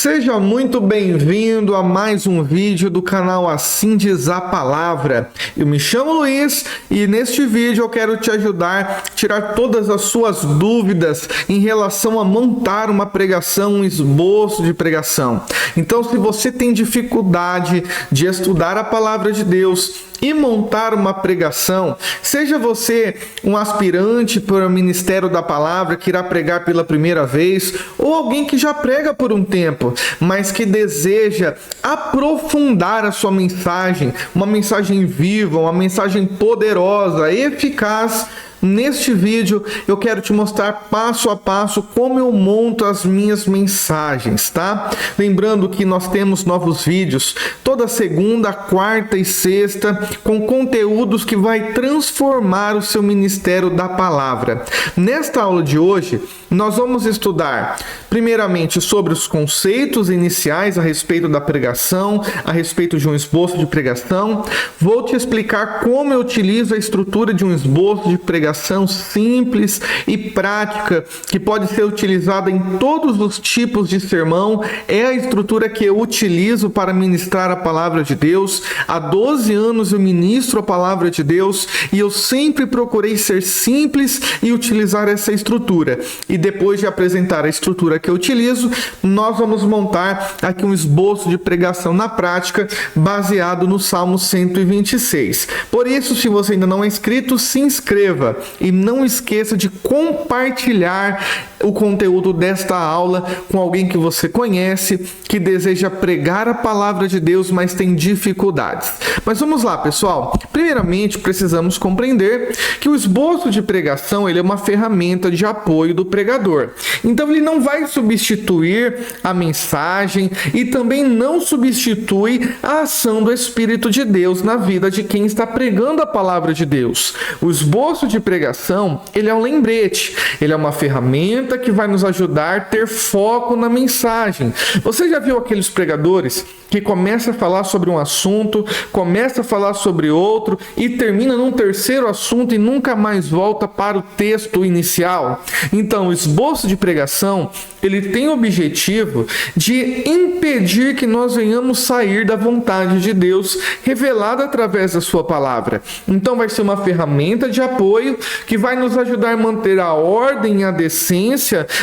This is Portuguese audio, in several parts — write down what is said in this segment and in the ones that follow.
Seja muito bem-vindo a mais um vídeo do canal Assim Diz a Palavra. Eu me chamo Luiz e neste vídeo eu quero te ajudar a tirar todas as suas dúvidas em relação a montar uma pregação, um esboço de pregação. Então, se você tem dificuldade de estudar a Palavra de Deus e montar uma pregação, seja você um aspirante para o ministério da palavra que irá pregar pela primeira vez, ou alguém que já prega por um tempo, mas que deseja aprofundar a sua mensagem, uma mensagem viva, uma mensagem poderosa, eficaz. Neste vídeo eu quero te mostrar passo a passo como eu monto as minhas mensagens, tá? Lembrando que nós temos novos vídeos toda segunda, quarta e sexta com conteúdos que vai transformar o seu ministério da palavra. Nesta aula de hoje nós vamos estudar primeiramente sobre os conceitos iniciais a respeito da pregação, a respeito de um esboço de pregação. Vou te explicar como eu utilizo a estrutura de um esboço de pregação simples e prática, que pode ser utilizada em todos os tipos de sermão. É a estrutura que eu utilizo para ministrar a palavra de Deus. Há 12 anos eu ministro a palavra de Deus e eu sempre procurei ser simples e utilizar essa estrutura. E depois de apresentar a estrutura que eu utilizo, nós vamos montar aqui um esboço de pregação na prática baseado no Salmo 126. Por isso, se você ainda não é inscrito, se inscreva. E não esqueça de compartilhar o conteúdo desta aula com alguém que você conhece, que deseja pregar a palavra de Deus, mas tem dificuldades. Mas vamos lá, pessoal. Primeiramente, precisamos compreender que o esboço de pregação ele é uma ferramenta de apoio do pregador. Então, ele não vai substituir a mensagem e também não substitui a ação do Espírito de Deus na vida de quem está pregando a palavra de Deus. O esboço de pregação, ele é um lembrete, ele é uma ferramenta que vai nos ajudar a ter foco na mensagem. Você já viu aqueles pregadores que começa a falar sobre um assunto, começa a falar sobre outro e termina num terceiro assunto e nunca mais volta para o texto inicial? Então, o esboço de pregação, ele tem o objetivo de impedir que nós venhamos sair da vontade de Deus revelada através da sua palavra. Então, vai ser uma ferramenta de apoio que vai nos ajudar a manter a ordem e a decência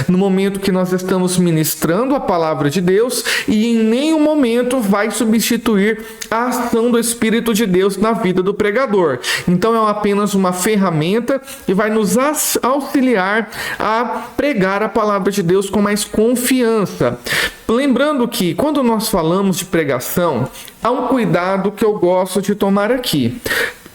no momento que nós estamos ministrando a palavra de Deus, e em nenhum momento vai substituir a ação do Espírito de Deus na vida do pregador. Então é apenas uma ferramenta que vai nos auxiliar a pregar a palavra de Deus com mais confiança. Lembrando que quando nós falamos de pregação, há um cuidado que eu gosto de tomar aqui.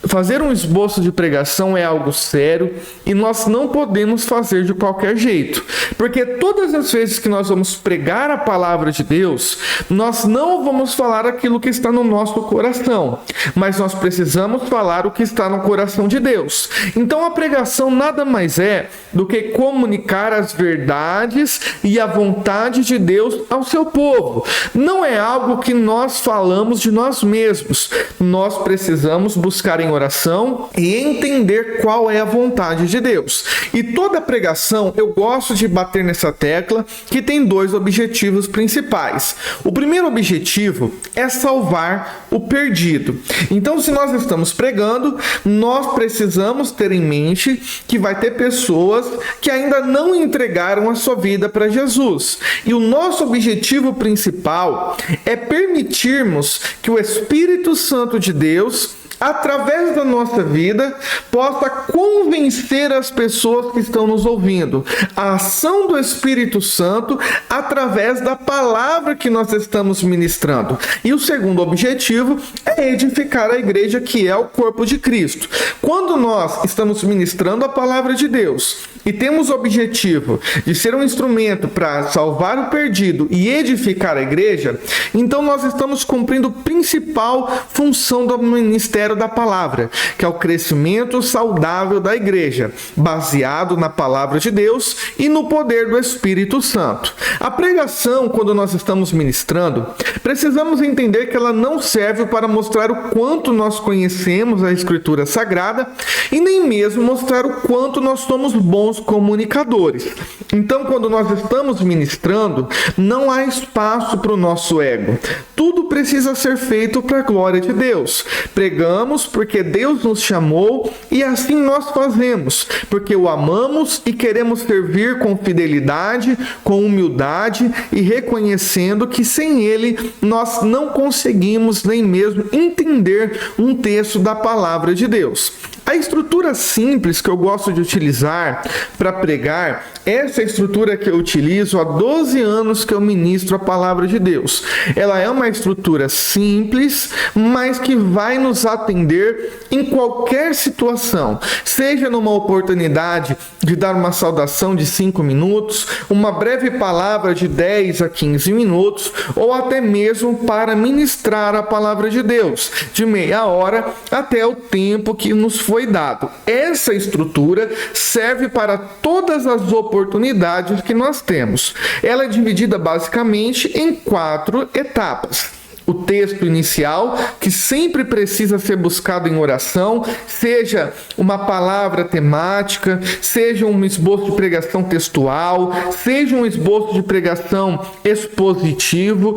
Fazer um esboço de pregação é algo sério e nós não podemos fazer de qualquer jeito, porque todas as vezes que nós vamos pregar a palavra de Deus, nós não vamos falar aquilo que está no nosso coração, mas nós precisamos falar o que está no coração de Deus. Então a pregação nada mais é do que comunicar as verdades e a vontade de Deus ao seu povo. Não é algo que nós falamos de nós mesmos. Nós precisamos buscar em oração e entender qual é a vontade de Deus. E toda pregação, eu gosto de bater nessa tecla, que tem dois objetivos principais. O primeiro objetivo é salvar o perdido. Então, se nós estamos pregando, nós precisamos ter em mente que vai ter pessoas que ainda não entregaram a sua vida para Jesus. E o nosso objetivo principal é permitirmos que o Espírito Santo de Deus, através da nossa vida, possa convencer as pessoas que estão nos ouvindo. A ação do Espírito Santo através da palavra que nós estamos ministrando. E o segundo objetivo é edificar a igreja, que é o corpo de Cristo. Quando nós estamos ministrando a palavra de Deus e temos o objetivo de ser um instrumento para salvar o perdido e edificar a igreja, então nós estamos cumprindo a principal função do ministério da palavra, que é o crescimento saudável da igreja, baseado na palavra de Deus e no poder do Espírito Santo. A pregação, quando nós estamos ministrando, precisamos entender que ela não serve para mostrar o quanto nós conhecemos a Escritura Sagrada e nem mesmo mostrar o quanto nós somos bons bons comunicadores. Então, quando nós estamos ministrando, não há espaço para o nosso ego. Tudo precisa ser feito para a glória de Deus. Pregamos porque Deus nos chamou e assim nós fazemos, porque o amamos e queremos servir com fidelidade, com humildade e reconhecendo que sem Ele nós não conseguimos nem mesmo entender um texto da palavra de Deus. A estrutura simples que eu gosto de utilizar para pregar, essa estrutura que eu utilizo há 12 anos que eu ministro a palavra de Deus. Ela é uma estrutura simples, mas que vai nos atender em qualquer situação. Seja numa oportunidade de dar uma saudação de 5 minutos, uma breve palavra de 10 a 15 minutos, ou até mesmo para ministrar a palavra de Deus, de meia hora até o tempo que nos foi dado. Essa estrutura serve para todas as oportunidades que nós temos. Ela é dividida basicamente em 4 etapas. O texto inicial, que sempre precisa ser buscado em oração, seja uma palavra temática, seja um esboço de pregação textual, seja um esboço de pregação expositivo,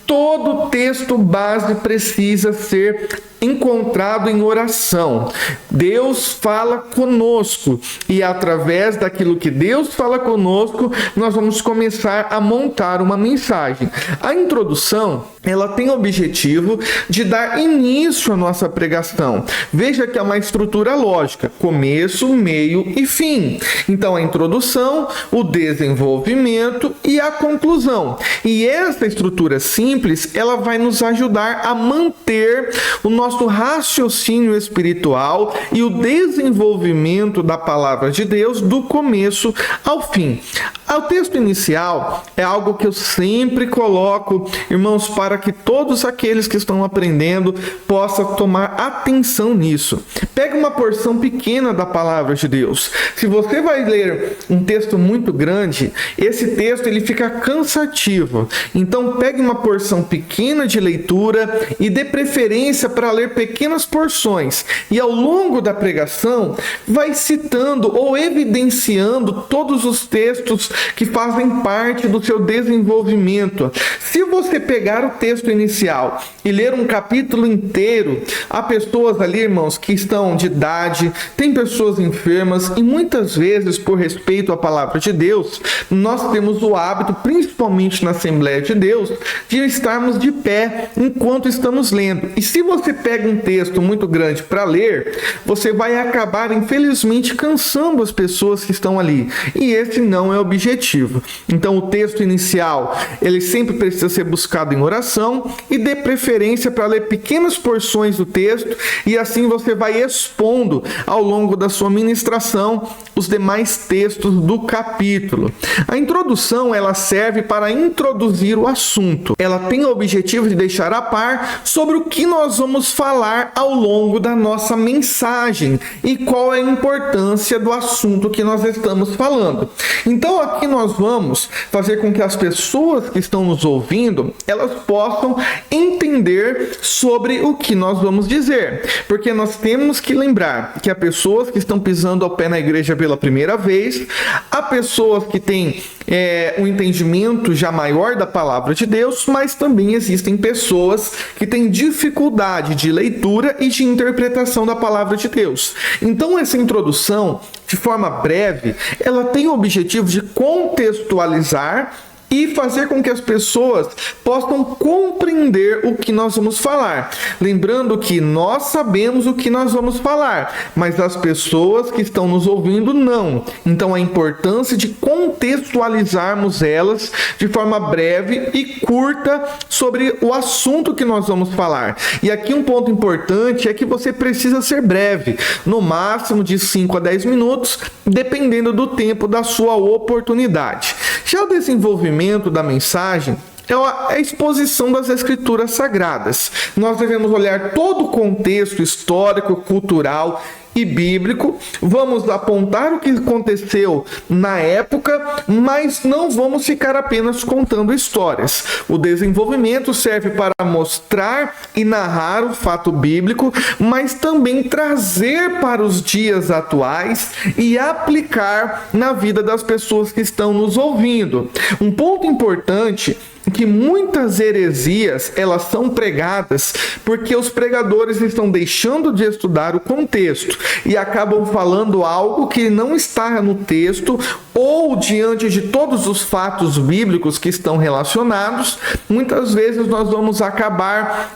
todo texto base precisa ser encontrado em oração. Deus fala conosco e através daquilo que Deus fala conosco, nós vamos começar a montar uma mensagem. A introdução, ela tem o objetivo de dar início à nossa pregação. Veja que é uma estrutura lógica, começo, meio e fim. Então a introdução, o desenvolvimento e a conclusão. E essa estrutura simples, ela vai nos ajudar a manter o nosso raciocínio espiritual e o desenvolvimento da palavra de Deus do começo ao fim. O texto inicial é algo que eu sempre coloco, irmãos, para que todos aqueles que estão aprendendo possam tomar atenção nisso. Pega uma porção pequena da palavra de Deus. Se você vai ler um texto muito grande, esse texto ele fica cansativo. Então pegue uma porção pequena de leitura e dê preferência para ler pequenas porções. E ao longo da pregação, vai citando ou evidenciando todos os textos que fazem parte do seu desenvolvimento. Se você pegar o texto inicial e ler um capítulo inteiro, há pessoas ali, irmãos, que estão de idade, tem pessoas enfermas e muitas vezes, por respeito à palavra de Deus, nós temos o hábito, principalmente na Assembleia de Deus, de estarmos de pé enquanto estamos lendo. E se você pega um texto muito grande para ler, você vai acabar, infelizmente, cansando as pessoas que estão ali. E esse não é o objetivo. Então, o texto inicial, ele sempre precisa ser buscado em oração e dê preferência para ler pequenas porções do texto e assim você vai expondo ao longo da sua ministração os demais textos do capítulo. A introdução, ela serve para introduzir o assunto. Ela tem o objetivo de deixar a par sobre o que nós vamos falar ao longo da nossa mensagem e qual é a importância do assunto que nós estamos falando. Então, aqui nós vamos fazer com que as pessoas que estão nos ouvindo, elas possam entender sobre o que nós vamos dizer. Porque nós temos que lembrar que há pessoas que estão pisando ao pé na igreja pela primeira vez, há pessoas que têm um entendimento já maior da palavra de Deus, mas também existem pessoas que têm dificuldade de leitura e de interpretação da palavra de Deus. Então, essa introdução, de forma breve, ela tem o objetivo de contextualizar e fazer com que as pessoas possam compreender o que nós vamos falar. Lembrando que nós sabemos o que nós vamos falar, mas as pessoas que estão nos ouvindo não. Então, a importância de contextualizarmos elas de forma breve e curta sobre o assunto que nós vamos falar. E aqui um ponto importante é que você precisa ser breve, no máximo de 5 a 10 minutos, dependendo do tempo da sua oportunidade. Já o desenvolvimento da mensagem é a exposição das Escrituras Sagradas. Nós devemos olhar todo o contexto histórico, cultural e bíblico, vamos apontar o que aconteceu na época, mas não vamos ficar apenas contando histórias. O desenvolvimento serve para mostrar e narrar o fato bíblico, mas também trazer para os dias atuais e aplicar na vida das pessoas que estão nos ouvindo. Um ponto importante que muitas heresias elas são pregadas porque os pregadores estão deixando de estudar o contexto e acabam falando algo que não está no texto, ou diante de todos os fatos bíblicos que estão relacionados, muitas vezes nós vamos acabar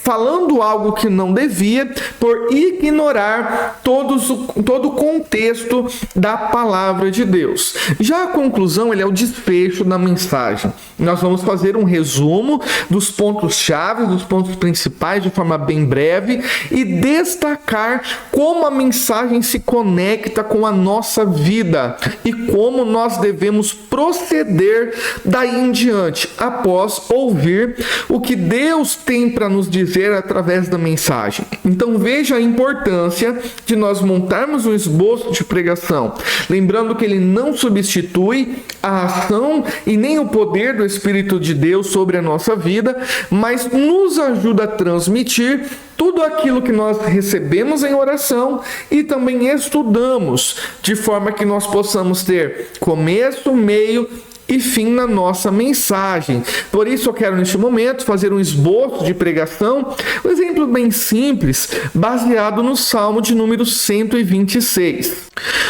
falando algo que não devia por ignorar todo o contexto da palavra de Deus. Já a conclusão é o desfecho da mensagem. Nós vamos fazer um resumo dos pontos-chave, dos pontos principais de forma bem breve e destacar como a mensagem se conecta com a nossa vida e como nós devemos proceder daí em diante, após ouvir o que Deus tem para nos dizer através da mensagem. Então veja a importância de nós montarmos um esboço de pregação, lembrando que ele não substitui a ação e nem o poder do Espírito de Deus sobre a nossa vida, mas nos ajuda a transmitir tudo aquilo que nós recebemos em oração e também estudamos, de forma que nós possamos ter começo, meio e fim na nossa mensagem. Por isso eu quero neste momento fazer um esboço de pregação, um exemplo bem simples, baseado no Salmo de número 126.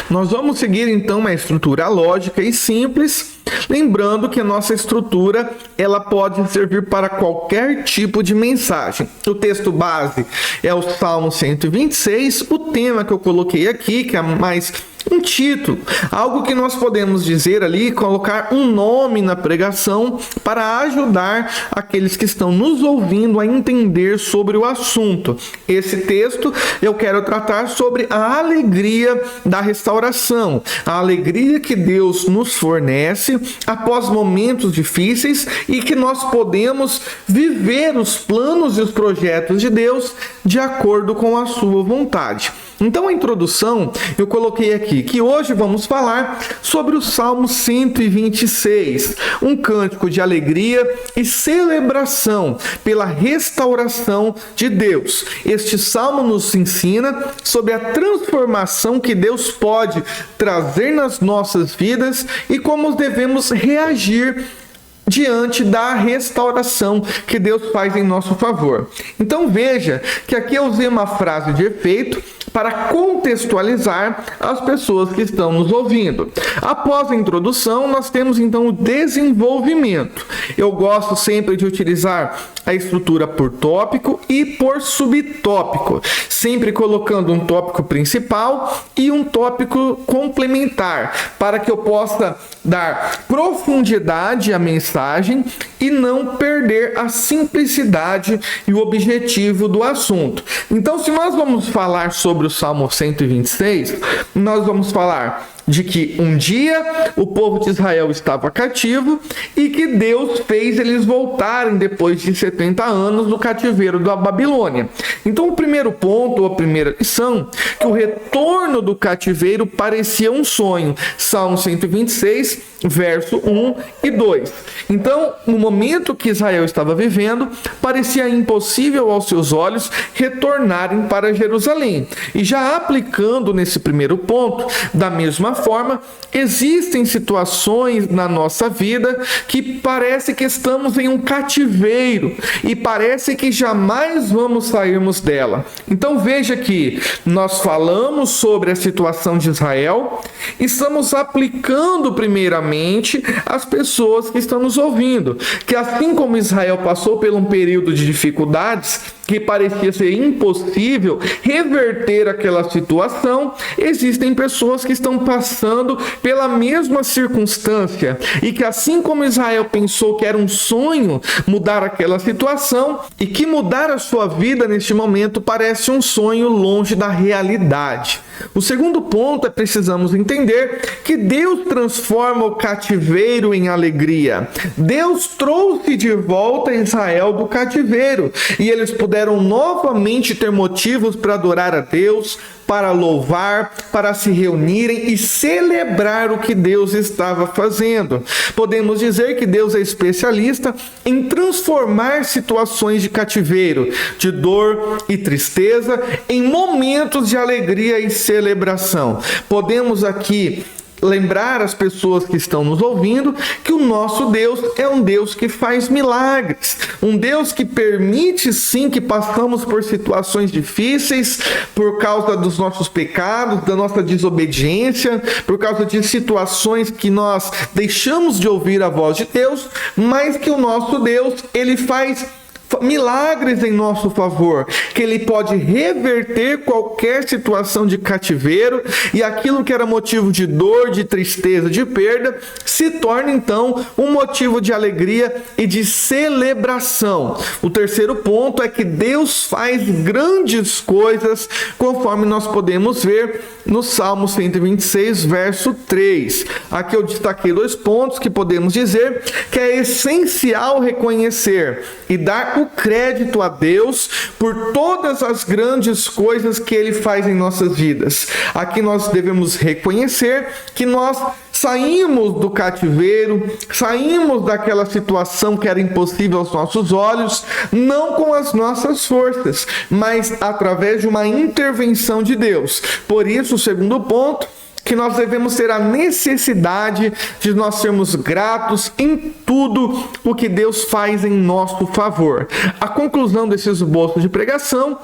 Nós vamos seguir então uma estrutura lógica e simples, lembrando que a nossa estrutura ela pode servir para qualquer tipo de mensagem. O texto base é o Salmo 126, o tema que eu coloquei aqui, que é mais um título, algo que nós podemos dizer ali, colocar um nome na pregação para ajudar aqueles que estão nos ouvindo a entender sobre o assunto. Esse texto eu quero tratar sobre a alegria da restauração, a alegria que Deus nos fornece após momentos difíceis e que nós podemos viver os planos e os projetos de Deus de acordo com a sua vontade. Então, a introdução, eu coloquei aqui que hoje vamos falar sobre o Salmo 126, um cântico de alegria e celebração pela restauração de Deus. Este salmo nos ensina sobre a transformação que Deus pode trazer nas nossas vidas e como devemos reagir diante da restauração que Deus faz em nosso favor. Então veja que aqui eu usei uma frase de efeito para contextualizar as pessoas que estão nos ouvindo. Após a introdução, nós temos então o desenvolvimento. Eu gosto sempre de utilizar a estrutura por tópico e por subtópico, sempre colocando um tópico principal e um tópico complementar, para que eu possa dar profundidade à mensagem e não perder a simplicidade e o objetivo do assunto. Então, se nós vamos falar sobre o Salmo 126, nós vamos falar de que um dia o povo de Israel estava cativo e que Deus fez eles voltarem depois de 70 anos do cativeiro da Babilônia. Então o primeiro ponto, a primeira lição, que o retorno do cativeiro parecia um sonho. Salmo 126, verso 1 e 2. Então, no momento que Israel estava vivendo, parecia impossível aos seus olhos retornarem para Jerusalém. E já aplicando nesse primeiro ponto, da mesma forma, existem situações na nossa vida que parece que estamos em um cativeiro e parece que jamais vamos sairmos dela. Então veja que nós falamos sobre a situação de Israel, estamos aplicando primeiramente as pessoas que estão nos ouvindo, que assim como Israel passou por um período de dificuldades, que parecia ser impossível reverter aquela situação, existem pessoas que estão passando pela mesma circunstância e que, assim como Israel pensou que era um sonho mudar aquela situação, e que mudar a sua vida neste momento parece um sonho longe da realidade. O segundo ponto é precisamos entender que Deus transforma o cativeiro em alegria. Deus trouxe de volta Israel do cativeiro e eles puderam novamente ter motivos para adorar a Deus, para louvar, para se reunirem e celebrar o que Deus estava fazendo. Podemos dizer que Deus é especialista em transformar situações de cativeiro, de dor e tristeza, em momentos de alegria e celebração. Podemos aqui lembrar as pessoas que estão nos ouvindo que o nosso Deus é um Deus que faz milagres, um Deus que permite sim que passamos por situações difíceis por causa dos nossos pecados, da nossa desobediência, por causa de situações que nós deixamos de ouvir a voz de Deus, mas que o nosso Deus, ele faz milagres em nosso favor, que ele pode reverter qualquer situação de cativeiro e aquilo que era motivo de dor, de tristeza, de perda, se torna então um motivo de alegria e de celebração. O terceiro ponto é que Deus faz grandes coisas, conforme nós podemos ver no Salmo 126, verso 3. Aqui eu destaquei 2 pontos que podemos dizer que é essencial reconhecer e dar o crédito a Deus por todas as grandes coisas que Ele faz em nossas vidas. Aqui nós devemos reconhecer que nós saímos do cativeiro, saímos daquela situação que era impossível aos nossos olhos, não com as nossas forças, mas através de uma intervenção de Deus. Por isso, o segundo ponto, que nós devemos ter a necessidade de nós sermos gratos em tudo o que Deus faz em nosso favor. A conclusão desse esboço de pregação,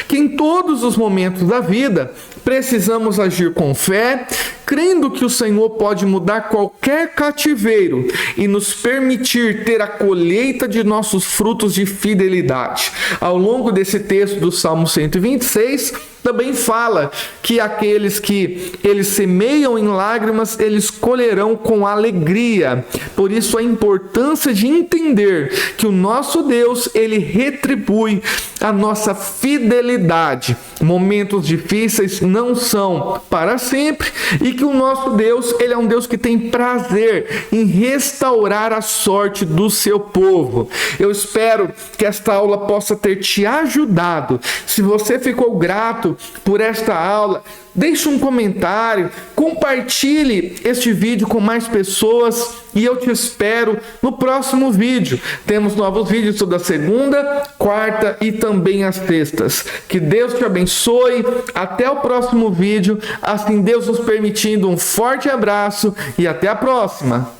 que em todos os momentos da vida precisamos agir com fé, crendo que o Senhor pode mudar qualquer cativeiro e nos permitir ter a colheita de nossos frutos de fidelidade. Ao longo desse texto do Salmo 126, também fala que aqueles que eles semeiam em lágrimas, eles colherão com alegria. Por isso a importância de entender que o nosso Deus, ele retribui a nossa fidelidade. Momentos difíceis não são para sempre e que o nosso Deus, ele é um Deus que tem prazer em restaurar a sorte do seu povo. Eu espero que esta aula possa ter te ajudado. Se você ficou grato por esta aula, deixe um comentário, compartilhe este vídeo com mais pessoas e eu te espero no próximo vídeo. Temos novos vídeos toda segunda, quarta e também às sextas. Que Deus te abençoe. Até o próximo vídeo. Assim Deus nos permitindo, um forte abraço e até a próxima.